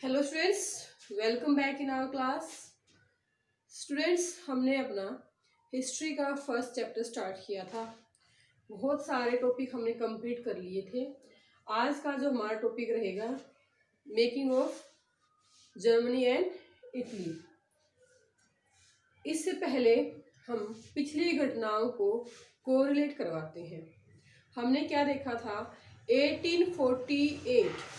Hello students, welcome back in our class. Students, हमने अपना history का फर्स्ट चैप्टर स्टार्ट किया था। बहुत सारे टॉपिक हमने कंप्लीट कर लिए थे। आज का जो हमारा टॉपिक रहेगा, making of Germany and Italy. इससे पहले हम पिछली घटनाओं को कोरिलेट करवाते हैं। हमने क्या देखा था? 1848,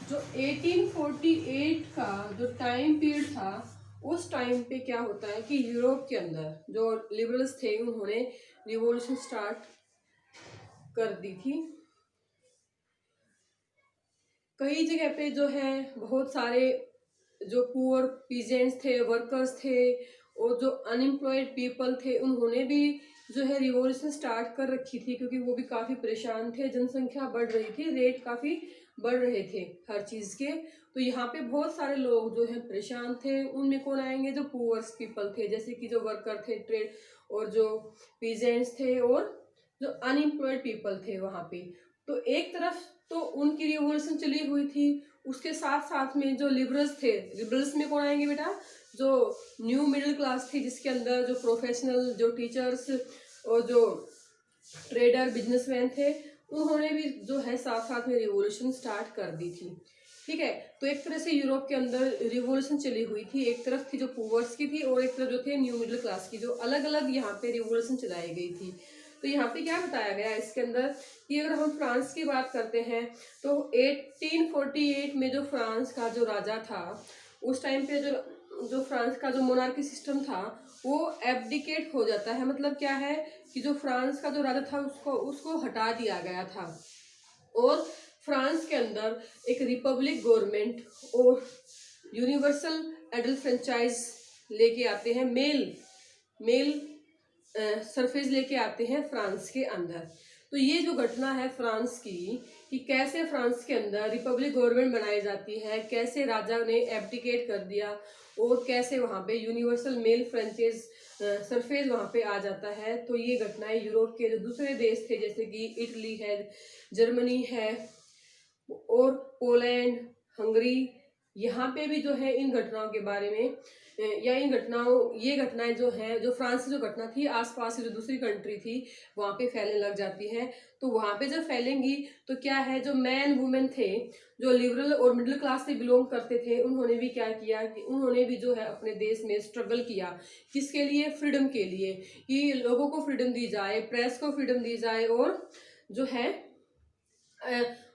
जो 1848 का जो टाइम पीरियड था, उस टाइम पे क्या होता है कि यूरोप के अंदर जो लिबरल्स थे उन्होंने रिवॉल्यूशन स्टार्ट कर दी थी। कई जगह पे जो है बहुत सारे जो पुअर पीजेंट्स थे, वर्कर्स थे और जो अनएम्प्लॉयड पीपल थे, उन्होंने भी जो है रिवॉल्यूशन स्टार्ट कर रखी थी, क्योंकि वो भी काफ़ी परेशान थे। जनसंख्या बढ़ रही थी, रेट काफ़ी बढ़ रहे थे हर चीज़ के। तो यहाँ पे बहुत सारे लोग जो है परेशान थे। उनमें कौन आएंगे? जो पुअर्स पीपल थे, जैसे कि जो वर्कर थे, ट्रेड और जो पीजेंट्स थे और जो अनएम्प्लॉयड पीपल थे वहाँ पे। तो एक तरफ तो उनकी रिवॉल्यूशन चली हुई थी, उसके साथ साथ में जो लिबरल्स थे, लिबरल्स में कौन आएंगे बेटा? जो न्यू मिडिल क्लास थी, जिसके अंदर जो प्रोफेशनल, जो टीचर्स और जो ट्रेडर, बिजनेसमैन थे, उन्होंने भी जो है साथ साथ में रिवॉल्यूशन स्टार्ट कर दी थी। ठीक है, तो एक तरह से यूरोप के अंदर रिवॉल्यूशन चली हुई थी। एक तरफ थी जो पुअर्स की थी और एक तरफ जो थे न्यू मिडिल क्लास की, जो अलग अलग यहाँ पे रिवॉल्यूशन चलाई गई थी। तो यहाँ पे क्या बताया गया है इसके अंदर कि अगर हम फ्रांस की बात करते हैं तो 1848 में जो फ्रांस का जो राजा था, उस टाइम पे जो फ्रांस का जो मोनार्की सिस्टम था वो एब्डिकेट हो जाता है। मतलब क्या है कि जो फ्रांस का जो राजा था उसको हटा दिया गया था और फ्रांस के अंदर एक रिपब्लिक गवर्नमेंट और यूनिवर्सल एडल्ट फ्रेंचाइज लेके आते हैं, मेल सरफेस लेके आते हैं फ्रांस के अंदर। तो ये जो घटना है फ्रांस की, कि कैसे फ्रांस के अंदर रिपब्लिक गवर्नमेंट बनाई जाती है, कैसे राजा ने एब्डिकेट कर दिया और कैसे वहाँ पे यूनिवर्सल मेल फ्रेंचाइज सरफेस वहाँ पे आ जाता है। तो ये घटनाएं यूरोप के जो दूसरे देश थे, जैसे कि इटली है, जर्मनी है और पोलैंड, हंगरी, यहाँ पे भी जो है इन घटनाओं के बारे में या ये घटनाएं जो है, जो फ्रांस से जो घटना थी, आसपास की जो दूसरी कंट्री थी वहाँ पे फैलने लग जाती है। तो वहाँ पे जब फैलेंगी तो क्या है, जो मैन वुमेन थे, जो लिबरल और मिडिल क्लास से बिलोंग करते थे, उन्होंने भी क्या किया कि उन्होंने भी जो है अपने देश में स्ट्रगल किया। किसके लिए? फ्रीडम के लिए, कि लोगों को फ्रीडम दी जाए, प्रेस को फ्रीडम दी जाए और जो है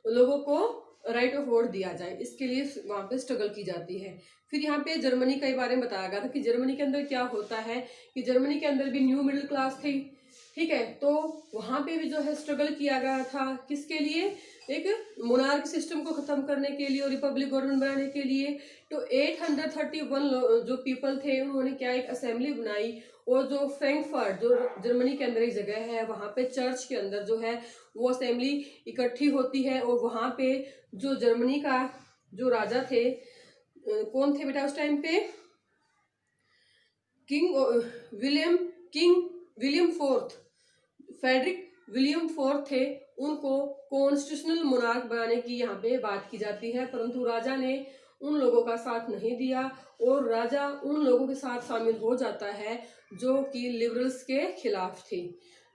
लोगों को राइट ऑफ वोट दिया जाए, इसके लिए वहाँ पे स्ट्रगल की जाती है। फिर यहाँ पे जर्मनी के बारे में बताया गया था कि जर्मनी के अंदर क्या होता है कि जर्मनी के अंदर भी न्यू मिडिल क्लास थी। ठीक है, तो वहाँ पे भी जो है स्ट्रगल किया गया था। किसके लिए? एक मोनार्क सिस्टम को खत्म करने के लिए और रिपब्लिक गवर्नमेंट बनाने के लिए। तो 831 जो पीपल थे, उन्होंने क्या एक असेंबली बनाई और जो फ्रैंकफर्ट, जो जर्मनी के अंदर एक जगह है, वहाँ पे चर्च के अंदर जो है वो असेंबली इकट्ठी होती है और वहाँ पे जो जर्मनी का जो राजा थे, कौन थे बेटा उस टाइम पे? King William fourth, Frederick William fourth थे। उनको कॉन्स्टिट्यूशनल मोनार्क बनाने की यहाँ पे बात की जाती है, परंतु राजा ने उन लोगों का साथ नहीं दिया और राजा उन लोगों के साथ शामिल हो जाता है जो कि लिबरल्स के खिलाफ थे।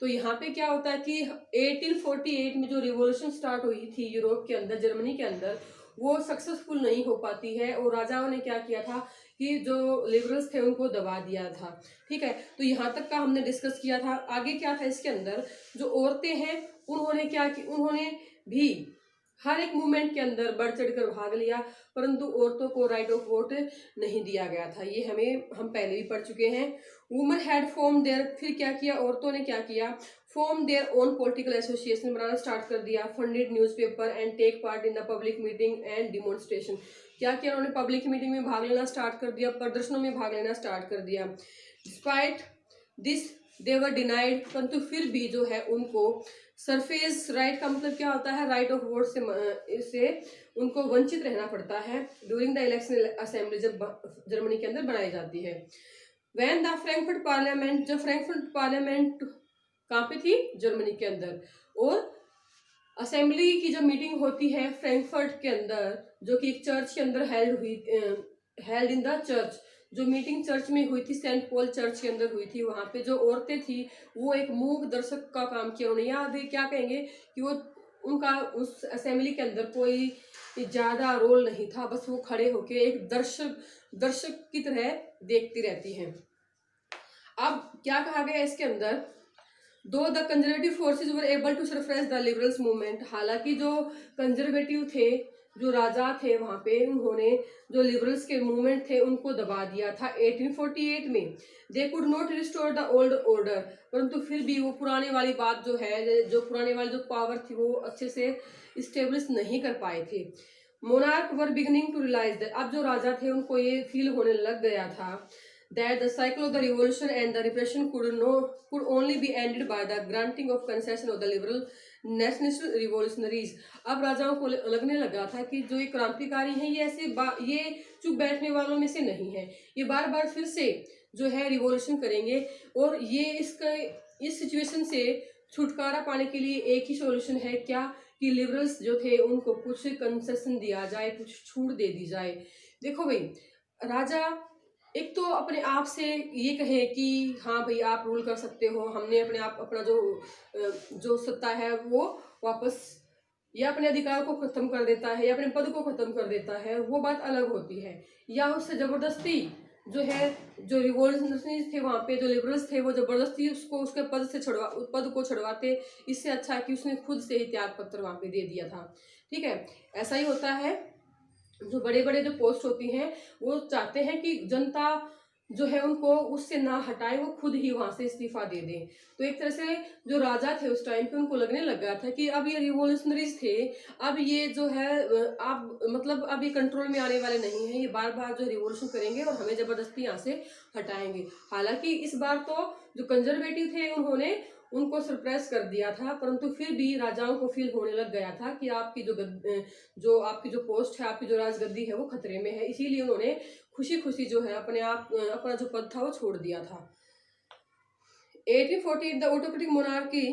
तो यहाँ पे क्या होता है कि 1848 में जो रिवॉल्यूशन स्टार्ट हुई थी यूरोप के अंदर, जर्मनी के अंदर, वो सक्सेसफुल नहीं हो पाती है और राजाओं ने क्या किया था कि जो लिबरल्स थे उनको दबा दिया था। ठीक है, तो यहाँ तक का हमने डिस्कस किया था। आगे क्या था इसके अंदर? जो औरतें हैं उन्होंने क्या कि उन्होंने भी हर एक मूवमेंट के अंदर बढ़ चढ़ कर भाग लिया, परंतु औरतों को राइट ऑफ वोट नहीं दिया गया था। ये हम पहले भी पढ़ चुके हैं। वुमेन हैड फॉर्म देयर, फिर क्या किया औरतों ने? क्या किया? Form their own political association, बनाना स्टार्ट कर दिया। Funded newspaper and take part in the public meeting and demonstration. क्या किया उन्होंने? पब्लिक मीटिंग में भाग लेना स्टार्ट कर दिया, प्रदर्शनों में भाग लेना स्टार्ट कर दिया। Despite this they were denied, परंतु फिर भी जो है उनको सरफेस राइट का मतलब क्या होता है? राइट ऑफ वोट से उनको वंचित रहना पड़ता है ड्यूरिंग द इलेक्शन असेंबली, जब जर्मनी के अंदर बनाई जाती है। व्हेन द फ्रैंकफर्ट पार्लियामेंट, जब फ्रैंकफर्ट पार्लियामेंट कहाँ पे थी? जर्मनी के अंदर। और असेंबली की जो मीटिंग होती है फ्रैंकफर्ट के अंदर, जो कि एक चर्च के अंदर हेल्ड इन द चर्च, जो मीटिंग चर्च में हुई थी, सेंट पॉल चर्च के अंदर हुई थी, वहां पे जो औरतें थी वो एक मूक दर्शक का काम किया उन्होंने, या वे क्या कहेंगे कि वो उनका उस असेंबली के अंदर कोई ज्यादा रोल नहीं था, बस वो खड़े होके एक दर्शक की तरह देखती रहती हैं। अब क्या कहा गया इसके अंदर, though the conservative forces were able to suppress the liberals movement, हालांकि जो कंजर्वेटिव थे, जो राजा थे वहां पे, उन्होंने जो लिबरल्स के मूवमेंट थे उनको दबा दिया था 1848 में। They could not restore the old order, परंतु फिर भी वो पुराने वाली बात जो है, जो पुराने वाली जो पावर थी वो अच्छे से इस्टेब्लिश नहीं कर पाए थे। Monarch were beginning to realise that, अब जो राजा थे उनको ये फील होने लग गया था that the cycle of the revolution and the repression could only be ended by the granting of concession of the liberal national revolutionaries। अब राजाओं को लगने लगा था कि जो ये क्रांतिकारी हैं ये ये चुप बैठने वालों में से नहीं है, ये बार बार फिर से जो है रिवॉल्यूशन करेंगे, और ये इस सिचुएशन से छुटकारा पाने के लिए एक ही सॉल्यूशन है, क्या कि लिबरल्स जो थे उनको कुछ कंसेशन दिया जाए, कुछ छूट दे दी जाए। देखो भाई, राजा एक तो अपने आप से ये कहे कि हाँ भाई आप रूल कर सकते हो, हमने अपने आप अपना जो सत्ता है वो वापस, या अपने अधिकार को खत्म कर देता है या अपने पद को खत्म कर देता है, वो बात अलग होती है, या उससे जबरदस्ती जो है, जो रिवॉल्यूशनरीज थे वहां पे, जो लिबरल्स थे, वो जबरदस्ती उसको उसके पद को छुड़वाते, इससे अच्छा है कि उसने खुद से ही त्याग पत्र वहां पे दे दिया था। ठीक है, ऐसा ही होता है, जो बड़े बड़े जो पोस्ट होती हैं वो चाहते हैं कि जनता जो है उनको उससे ना हटाए, वो खुद ही वहां से इस्तीफा दे दें। तो एक तरह से जो राजा थे उस टाइम पे उनको लगने लगा था कि अब ये रिवॉल्यूशनरीज थे, अब ये जो है आप मतलब अब ये कंट्रोल में आने वाले नहीं हैं, ये बार बार जो रिवॉल्यूशन करेंगे और हमें जबरदस्ती यहाँ से हटाएंगे। हालांकि इस बार तो जो कंजर्वेटिव थे उन्होंने उनको सरप्रेस कर दिया था, परंतु फिर भी राजाओं को फील होने लग गया था कि आपकी आपकी जो पोस्ट है, आपकी जो राजगद्दी है वो खतरे में है, इसीलिए उन्होंने खुशी खुशी जो है अपना जो पद था वो छोड़ दिया था। 1848 the autocratic monarchy,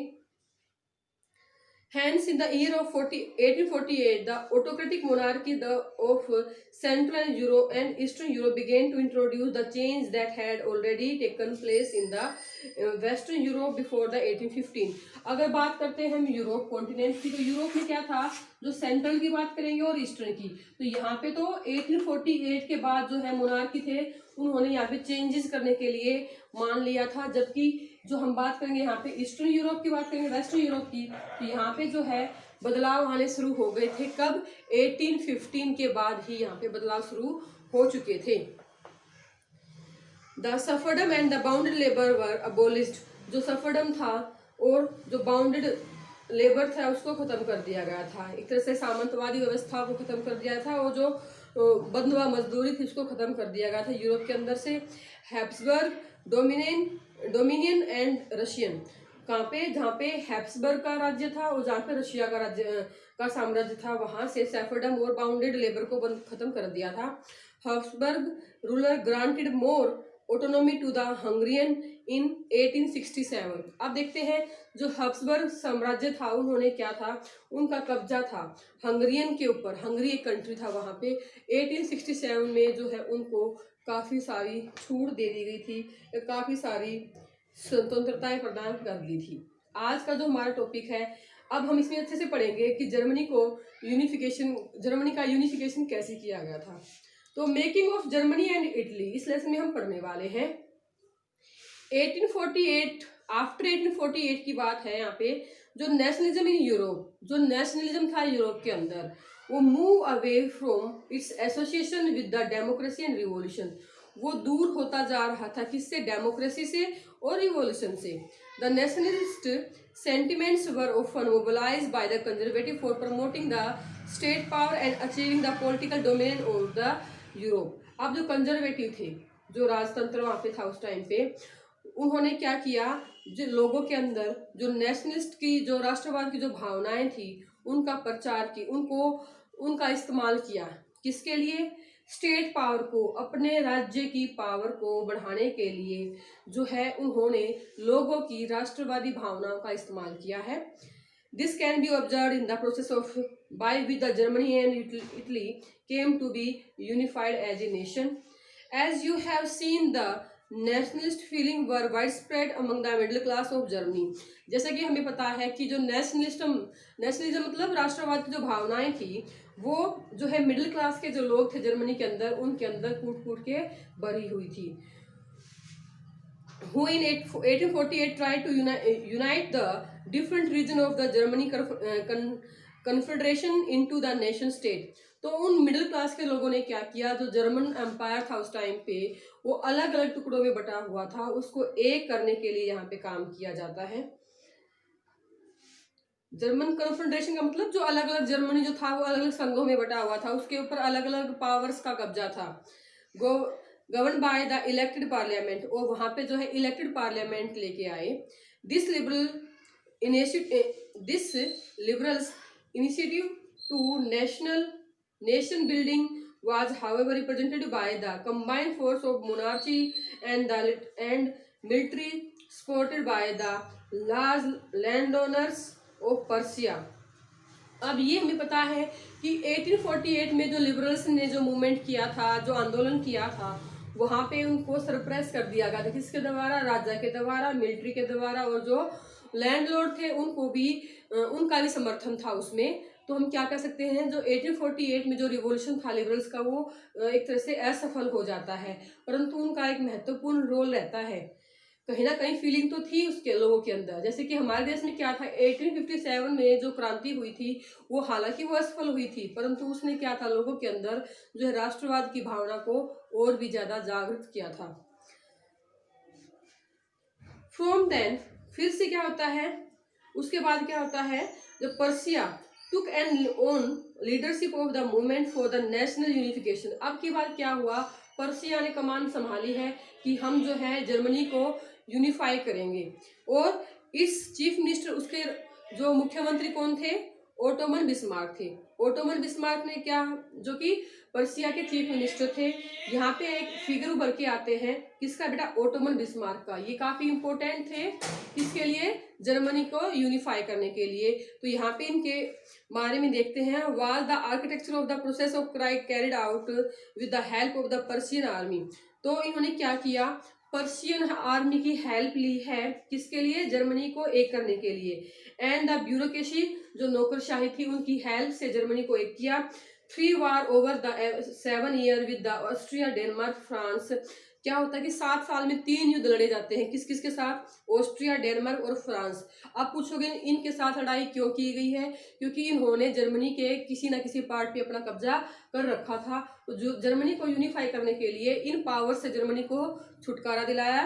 hence in the year of 1848 the autocratic monarchy of Central Europe and Eastern Europe began to introduce the change that had already taken place in the Western Europe before the 1815। अगर बात करते हैं हम Europe continent की, तो Europe में क्या था, जो सेंट्रल की बात करेंगे और ईस्टर्न की, तो यहाँ पे तो 1848 के बाद जो है मोनार्की थे उन्होंने यहाँ पे चेंजेस करने के लिए मान लिया था, जबकि जो हम बात करेंगे यहाँ पे ईस्टर्न यूरोप की बात करेंगे, वेस्टर्न यूरोप की, तो यहाँ पे जो है बदलाव आने शुरू हो गए थे कब, 1815 के बाद ही यहाँ पे बदलाव शुरू हो चुके थे। The serfdom and the bounded labour were abolished, जो सफरडम था और जो बाउंडेड लेबर था उसको खत्म कर दिया गया था, एक तरह से सामंतवादी व्यवस्था को खत्म कर दिया था, और जो बंधुआ मजदूरी थी उसको खत्म कर दिया गया था यूरोप के अंदर से। हैब्सबर्ग डोमिनियन एंड रशियन, कहाँ पे, जहाँ पे हैब्सबर्ग का राज्य था और जहाँ पे रशिया का राज्य का साम्राज्य था, वहां से सैफरडम और बाउंडेड लेबर को खत्म कर दिया था। Habsburg ruler granted more autonomy to the Hungarian in 1867। अब देखते हैं जो हैब्सबर्ग साम्राज्य था उन्होंने क्या था, उनका कब्जा था हंगरियन के ऊपर, हंगरी एक कंट्री था वहां पे। 1867 में जो है उनको काफी सारी छूट दे दी गई थी, काफी सारी स्वतंत्रताएं प्रदान कर दी थी। आज का जो हमारा टॉपिक है, अब हम इसमें अच्छे से पढ़ेंगे कि जर्मनी का यूनिफिकेशन कैसे किया गया था। तो making of Germany and Italy इस लेसन में हम पढ़ने वाले हैं। 1848, आफ्टर 1848 की बात है, यहाँ पे जो नेशनलिज्म इन यूरोप, जो नेशनलिज्म था यूरोप के अंदर, वो move away from its association with the democracy and revolution, वो दूर होता जा रहा था, किससे, डेमोक्रेसी से और रिवॉल्यूशन से। The nationalist sentiments were often mobilized by the conservative for promoting the state power and achieving the political domination of the Europe। अब जो कंजर्वेटिव थे, जो राजतंत्र वहां पे था उस टाइम पे, उन्होंने क्या किया, जो लोगों के अंदर जो नेशनलिस्ट की, जो राष्ट्रवाद की जो भावनाएं थी उनका प्रचार की, उनका इस्तेमाल किया, किसके लिए, स्टेट पावर को, अपने राज्य की पावर को बढ़ाने के लिए जो है उन्होंने लोगों की राष्ट्रवादी भावनाओं का इस्तेमाल किया है। This can be observed in the process of by which the Germany and Italy came to be unified as a nation. As you have seen, the nationalist feeling were widespread among the middle class of Germany. जैसा कि हमें पता है कि जो nationalism मतलब राष्ट्रवाद की जो भावनाएं थी वो जो है मिडिल क्लास के जो लोग थे जर्मनी के अंदर उनके अंदर कूट कूट के भरी हुई थी. Who in 1848 tried to unite the different region of the Germany confederation into the nation state. तो उन मिडिल क्लास के लोगों ने क्या किया, जो जर्मन एम्पायर था उस टाइम पे वो अलग अलग टुकड़ों में बटा हुआ था, उसको एक करने के लिए यहाँ पे काम किया जाता है. जर्मन कन्फेडरेशन का मतलब जो अलग अलग जर्मनी जो था वो अलग अलग संघों में बटा हुआ था, उसके ऊपर अलग अलग पावर्स का कब्जा था. Govern by the elected parliament, और वहां पे जो है इलेक्टेड पार्लियामेंट लेके आए. This liberals initiative to nation building was however represented by the combined force of monarchy and military supported by the large landowners of Persia. अब ये हमें पता है कि 1848 में जो लिबरल्स ने जो मूवमेंट किया था, जो आंदोलन किया था, वहां पे उनको सरप्राइज कर दिया गया था. किसके द्वारा? राजा के द्वारा, मिलिट्री के द्वारा, और जो लैंडलॉर्ड थे उनको भी उनका भी समर्थन था उसमें. तो हम क्या कह सकते हैं, जो 1848 में जो रिवॉल्यूशन था लिबरल्स का वो एक तरह से असफल हो जाता है, परंतु उनका एक महत्वपूर्ण रोल रहता है. कहीं ना कहीं फीलिंग तो थी उसके लोगों के अंदर. जैसे कि हमारे देश में क्या था, 1857 में जो क्रांति हुई थी वो हालांकि वो असफल हुई थी, परंतु उसने क्या था, लोगों के अंदर जो है राष्ट्रवाद की भावना को और भी ज्यादा जागृत किया था. फ्रॉम देन, फिर से क्या होता है, उसके बाद क्या होता है, जब Persia took an own leadership of the movement for the national unification. अब की बात क्या हुआ, पर्सिया ने कमान संभाली है कि हम जो है जर्मनी को यूनिफाई करेंगे. और इस चीफ मिनिस्टर, उसके जो मुख्यमंत्री कौन थे, ओटोमन बिस्मार्क थे. ओटोमन बिस्मार्क ने क्या, जो कि पर्सिया के चीफ मिनिस्टर थे. यहाँ पे एक फिगर उभर के आते हैं, किसका बेटा, ओटोमन बिस्मार्क का. ये काफी इंपॉर्टेंट थे किसके लिए, जर्मनी को यूनिफाई करने के लिए. तो यहाँ पे इनके बारे में देखते हैं. Was the architecture of the process of carried out with the help of the Persian army. तो इन्होंने क्या किया, पर्शियन आर्मी की हेल्प ली है, किसके लिए, जर्मनी को एक करने के लिए. एंड द ब्यूरोक्रेसी, जो नौकरशाही थी, उनकी हेल्प से जर्मनी को एक किया. 3 war over the 7 year with the Austria, Denmark, France. क्या होता है कि 7 साल में 3 युद्ध लड़े जाते हैं, किस किस के साथ, ऑस्ट्रिया, डेनमार्क और फ्रांस. आप पूछोगे इनके साथ लड़ाई क्यों की गई है, क्योंकि इन्होंने जर्मनी के किसी ना किसी पार्ट पे अपना कब्जा कर रखा था. तो जो जर्मनी को यूनिफाई करने के लिए इन पावर से जर्मनी को छुटकारा दिलाया.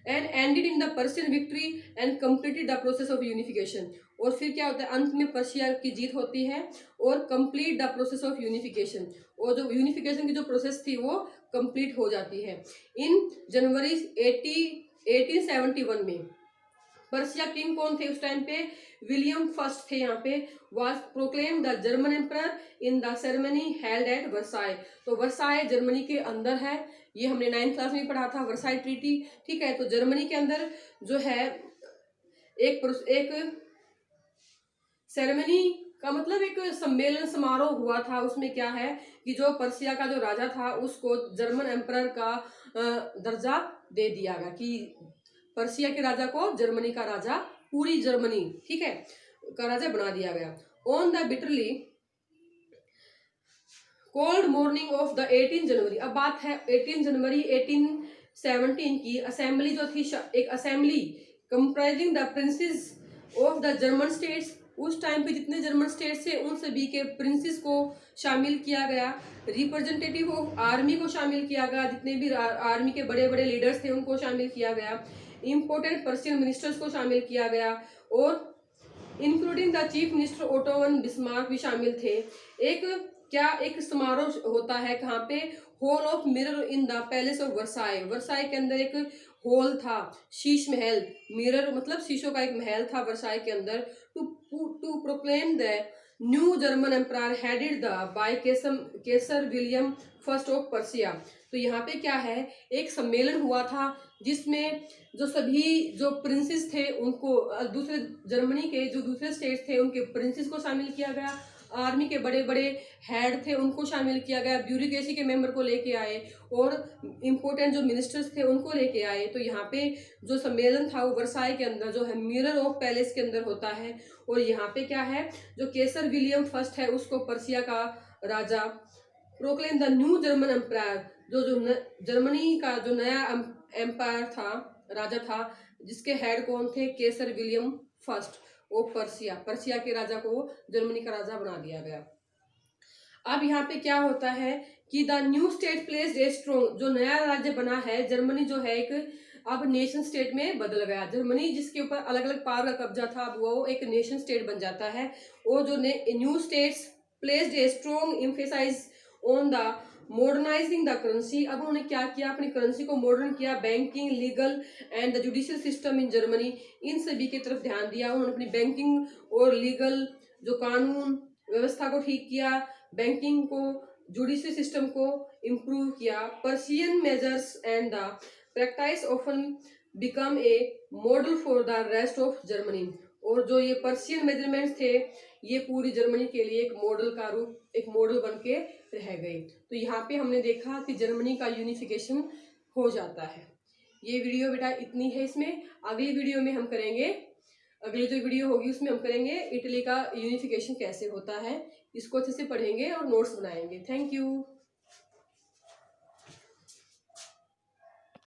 And ended in the Persian victory and completed the process of unification. और फिर क्या होता है, अंत में पर्शिया की जीत होती है और complete the process of unification. और जो यूनिफिकेशन की जो प्रोसेस थी वो कंप्लीट हो जाती है. इन जनवरी 1871 में पर्शिया किंग कौन थे उस टाइम पे, विलियम फर्स्ट थे. यहाँ पे was proclaim the German emperor in the ceremony held at Versailles. तो वर्साई जर्मनी के अंदर है, ये हमने 9th क्लास में पढ़ा था, वर्साई ट्रीटी. ठीक है, तो जर्मनी के अंदर जो है एक सेरेमनी का मतलब एक सम्मेलन समारोह हुआ था. उसमें क्या है कि जो पर्शिया का जो राजा था उसको जर्मन एम्परर का दर्जा दे दिया गया, कि पर्शिया के राजा को जर्मनी का राजा, पूरी जर्मनी, ठीक है, का राजा बना दिया गया. On the bitterly cold morning of the 18 जनवरी. अब बात है 18 जनवरी 1817 की. असेंबली जो थी, एक assembly comprising the princess of the German states. उस टाइम पे जितने जर्मन स्टेट्स थे उन सभी के प्रिंसेस को शामिल किया गया. रिप्रेजेंटेटिव ऑफ आर्मी को शामिल किया गया, जितने भी आर्मी के बड़े बड़े लीडर्स थे उनको शामिल किया गया. इंपोर्टेंट पर्शियन मिनिस्टर्स को शामिल किया गया, और including the chief minister Ottoman Bismarck भी शामिल थे. एक समारोह होता है कहाँ पे, hall of mirror in the palace of Versailles. Versailles के अंदर एक हॉल था, शीश महल. मिरर मतलब शीशों का एक महल था वर्साई के अंदर. To proclaim the new German empire headed the by Kaiser William first of Persia. तो यहाँ पे क्या है, एक सम्मेलन हुआ था जिसमें जो सभी जो प्रिंसेस थे उनको, दूसरे जर्मनी के जो दूसरे स्टेट्स थे उनके प्रिंसेस को शामिल किया गया, आर्मी के बड़े बड़े हेड थे उनको शामिल किया गया, ब्यूरोक्रेसी के मेंबर को लेके आए और इम्पोर्टेंट जो मिनिस्टर्स थे उनको लेके आए। तो यहाँ पे जो सम्मेलन था वो वर्साई के अंदर जो है मिरर ऑफ पैलेस के अंदर होता है। और यहाँ पे क्या है, जो केसर विलियम फर्स्ट है उसको पर्सिया का राजा proclaim the new German empire, जो जर्मनी का जो नया एम्पायर था, राजा था, जिसके हेड कौन थे, केसर विलियम फर्स्ट वो पर्सिया के राजा को जर्मनी का राजा बना दिया गया। अब यहाँ पे क्या होता है कि the new state place a strong, जो नया राज्य बना है जर्मनी जो है एक अब नेशन स्टेट में बदल गया। जर्मनी जिसके ऊपर अलग अलग पावर का कब्जा था अब वो एक नेशन स्टेट बन जाता है। और जो new states placed a strong emphasise on the modernising the currency. अब उन्होंने क्या किया, अपनी करेंसी को मॉडर्न किया, banking, legal and the judicial system in Germany, इन सभी की तरफ ध्यान दिया। उन्होंने अपनी बैंकिंग और लीगल जो कानून व्यवस्था को ठीक किया, बैंकिंग को, जुडिशियल सिस्टम को इम्प्रूव किया। Persian measures and the practice often become a model for the rest of Germany. और जो ये पर्सियन मेजरमेंट्स थे ये पूरी जर्मनी के लिए एक मॉडल का रूप, एक मॉडल बन के रह गए। तो यहाँ पे हमने देखा कि जर्मनी का यूनिफिकेशन हो जाता है। ये वीडियो बेटा इतनी है, इसमें अगली वीडियो में हम करेंगे, अगली जो वीडियो होगी उसमें हम करेंगे इटली का यूनिफिकेशन कैसे होता है, इसको अच्छे से पढ़ेंगे और नोट्स बनाएंगे। Thank you.